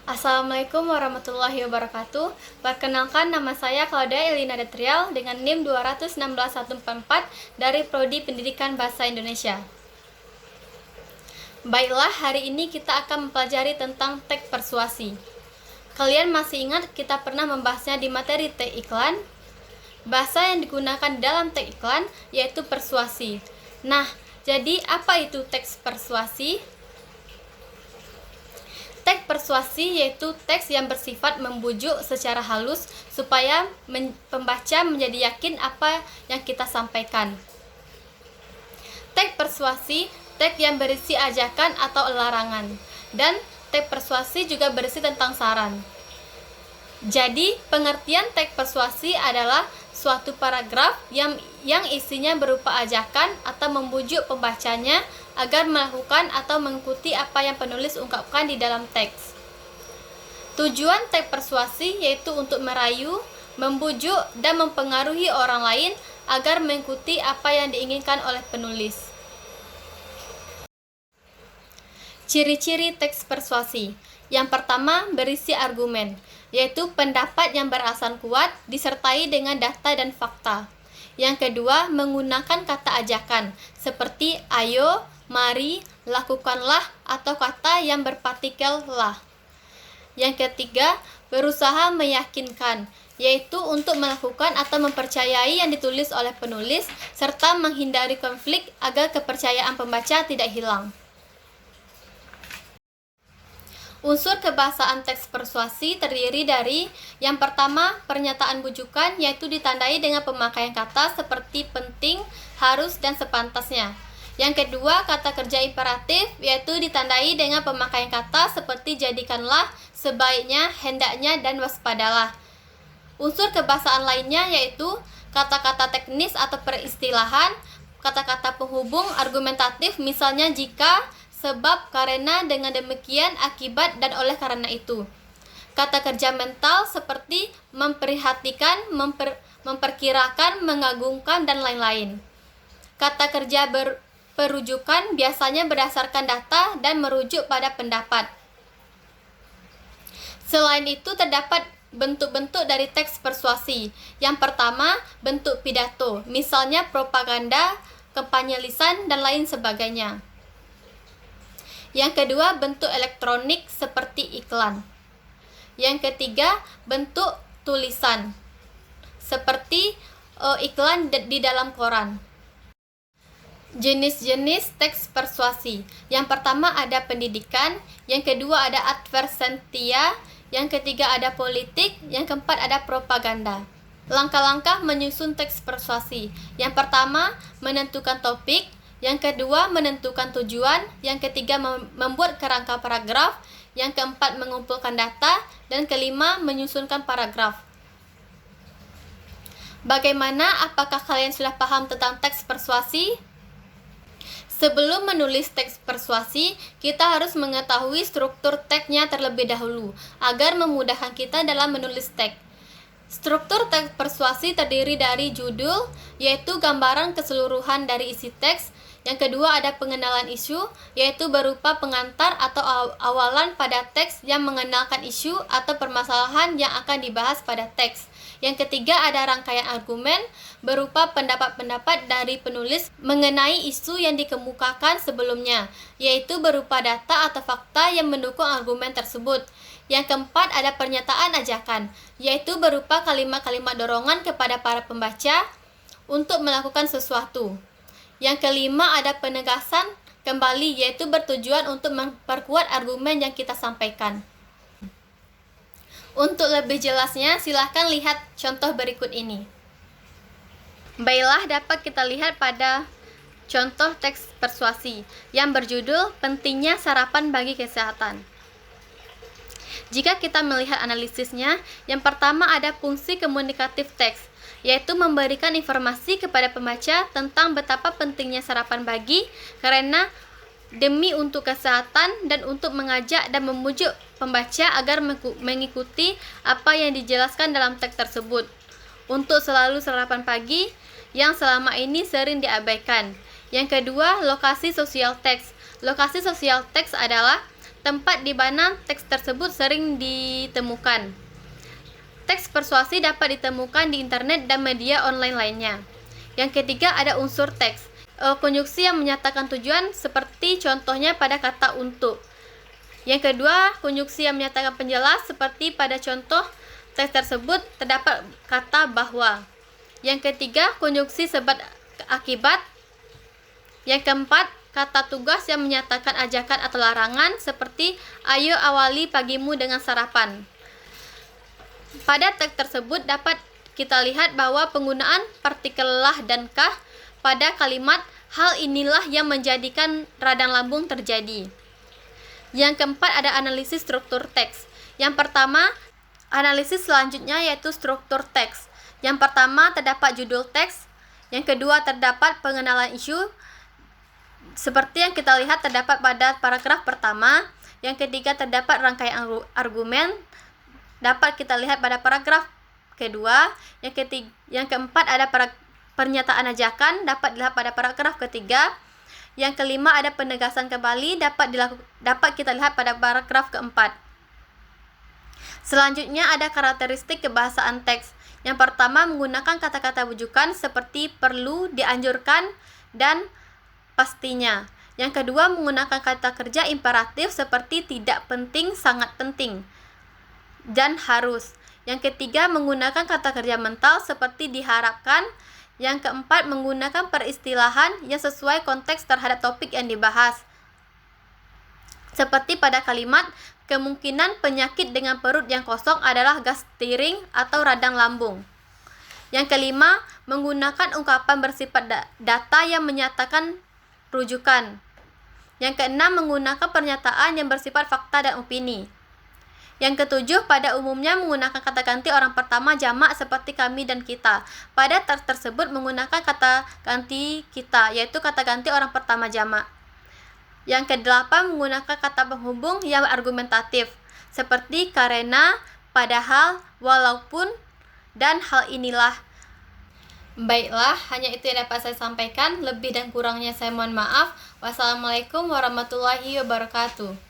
Assalamualaikum warahmatullahi wabarakatuh. Perkenalkan, nama saya Claudia Elina Detrial dengan NIM 216144 dari Prodi Pendidikan Bahasa Indonesia. Baiklah, hari ini kita akan mempelajari tentang teks persuasi. Kalian masih ingat kita pernah membahasnya di materi teks iklan? Bahasa yang digunakan dalam teks iklan yaitu persuasi. Nah, jadi apa itu teks persuasi? Teks persuasi yaitu teks yang bersifat membujuk secara halus supaya pembaca menjadi yakin apa yang kita sampaikan. Teks persuasi, teks yang berisi ajakan atau larangan, dan teks persuasi juga berisi tentang saran. Jadi, pengertian teks persuasi adalah suatu paragraf yang isinya berupa ajakan atau membujuk pembacanya agar melakukan atau mengikuti apa yang penulis ungkapkan di dalam teks. Tujuan teks persuasi yaitu untuk merayu, membujuk, dan mempengaruhi orang lain agar mengikuti apa yang diinginkan oleh penulis. Ciri-ciri teks persuasi. Yang pertama, berisi argumen, yaitu pendapat yang beralasan kuat disertai dengan data dan fakta. Yang kedua, menggunakan kata ajakan, seperti ayo, mari, lakukanlah, atau kata yang berpartikel lah. Yang ketiga, berusaha meyakinkan, yaitu untuk melakukan atau mempercayai yang ditulis oleh penulis, serta menghindari konflik agar kepercayaan pembaca tidak hilang. Unsur kebahasaan teks persuasi terdiri dari yang pertama, pernyataan bujukan, yaitu ditandai dengan pemakaian kata seperti penting, harus, dan sepantasnya. Yang kedua, kata kerja imperatif, yaitu ditandai dengan pemakaian kata seperti jadikanlah, sebaiknya, hendaknya, dan waspadalah. Unsur kebahasaan lainnya yaitu kata-kata teknis atau peristilahan, kata-kata penghubung argumentatif, misalnya jika, sebab, karena, dengan demikian, akibat, dan oleh karena itu. Kata kerja mental seperti memperhatikan, memperkirakan, mengagumkan, dan lain-lain. Kata kerja perujukan biasanya berdasarkan data dan merujuk pada pendapat. Selain itu, terdapat bentuk-bentuk dari teks persuasi. Yang pertama, bentuk pidato, misalnya propaganda, kampanye lisan, dan lain sebagainya. Yang kedua, bentuk elektronik seperti iklan. Yang ketiga, bentuk tulisan seperti iklan di dalam koran. Jenis-jenis teks persuasi. Yang pertama ada pendidikan, yang kedua ada adversentia, yang ketiga ada politik, yang keempat ada propaganda. Langkah-langkah menyusun teks persuasi. Yang pertama, menentukan topik. Yang kedua, menentukan tujuan. Yang ketiga, membuat kerangka paragraf. Yang keempat, mengumpulkan data. Dan kelima, menyusunkan paragraf. Bagaimana? Apakah kalian sudah paham tentang teks persuasi? Sebelum menulis teks persuasi, kita harus mengetahui struktur teksnya terlebih dahulu, agar memudahkan kita dalam menulis teks. Struktur teks persuasi terdiri dari judul, yaitu gambaran keseluruhan dari isi teks. Yang kedua ada pengenalan isu, yaitu berupa pengantar atau awalan pada teks yang mengenalkan isu atau permasalahan yang akan dibahas pada teks. Yang ketiga ada rangkaian argumen, berupa pendapat-pendapat dari penulis mengenai isu yang dikemukakan sebelumnya, yaitu berupa data atau fakta yang mendukung argumen tersebut. Yang keempat ada pernyataan ajakan, yaitu berupa kalimat-kalimat dorongan kepada para pembaca untuk melakukan sesuatu. Yang kelima ada penegasan kembali, yaitu bertujuan untuk memperkuat argumen yang kita sampaikan. Untuk lebih jelasnya, silahkan lihat contoh berikut ini. Baiklah, dapat kita lihat pada contoh teks persuasi yang berjudul Pentingnya Sarapan Bagi Kesehatan. Jika kita melihat analisisnya, yang pertama ada fungsi komunikatif teks, yaitu memberikan informasi kepada pembaca tentang betapa pentingnya sarapan pagi karena demi untuk kesehatan dan untuk mengajak dan memujuk pembaca agar mengikuti apa yang dijelaskan dalam teks tersebut. Untuk selalu sarapan pagi yang selama ini sering diabaikan. Yang kedua, lokasi sosial teks. Lokasi sosial teks adalah tempat di mana teks tersebut sering ditemukan. Teks persuasi dapat ditemukan di internet dan media online lainnya. Yang ketiga, ada unsur teks. Konjuksi yang menyatakan tujuan, seperti contohnya pada kata untuk. Yang kedua, konjuksi yang menyatakan penjelas, seperti pada contoh teks tersebut terdapat kata bahwa. Yang ketiga, konjuksi sebab akibat. Yang keempat, kata tugas yang menyatakan ajakan atau larangan, seperti ayo awali pagimu dengan sarapan. Pada teks tersebut dapat kita lihat bahwa penggunaan partikel lah dan kah pada kalimat hal inilah yang menjadikan radang lambung terjadi. Yang keempat, ada analisis struktur teks. Yang pertama, analisis selanjutnya yaitu struktur teks. Yang pertama, terdapat judul teks. Yang kedua, terdapat pengenalan isu, seperti yang kita lihat terdapat pada paragraf pertama. Yang ketiga, terdapat rangkaian argumen, dapat kita lihat pada paragraf kedua. Yang keempat, ada pernyataan ajakan, dapat dilihat pada paragraf ketiga. Yang kelima, ada penegasan kembali, dapat kita lihat pada paragraf keempat. Selanjutnya, ada karakteristik kebahasaan teks. Yang pertama, menggunakan kata-kata rujukan seperti perlu, dianjurkan, dan pastinya. Yang kedua, menggunakan kata kerja imperatif seperti tidak penting, sangat penting, dan harus. Yang ketiga, menggunakan kata kerja mental seperti diharapkan. Yang keempat, menggunakan peristilahan yang sesuai konteks terhadap topik yang dibahas. Seperti pada kalimat, kemungkinan penyakit dengan perut yang kosong adalah gastring atau radang lambung. Yang kelima, menggunakan ungkapan bersifat data yang menyatakan rujukan. Yang keenam, menggunakan pernyataan yang bersifat fakta dan opini. Yang ketujuh, pada umumnya menggunakan kata ganti orang pertama jamak seperti kami dan kita. Pada teks tersebut menggunakan kata ganti kita, yaitu kata ganti orang pertama jamak. Yang kedelapan, menggunakan kata penghubung yang argumentatif, seperti karena, padahal, walaupun, dan hal inilah. Baiklah, hanya itu yang dapat saya sampaikan. Lebih dan kurangnya saya mohon maaf. Wassalamualaikum warahmatullahi wabarakatuh.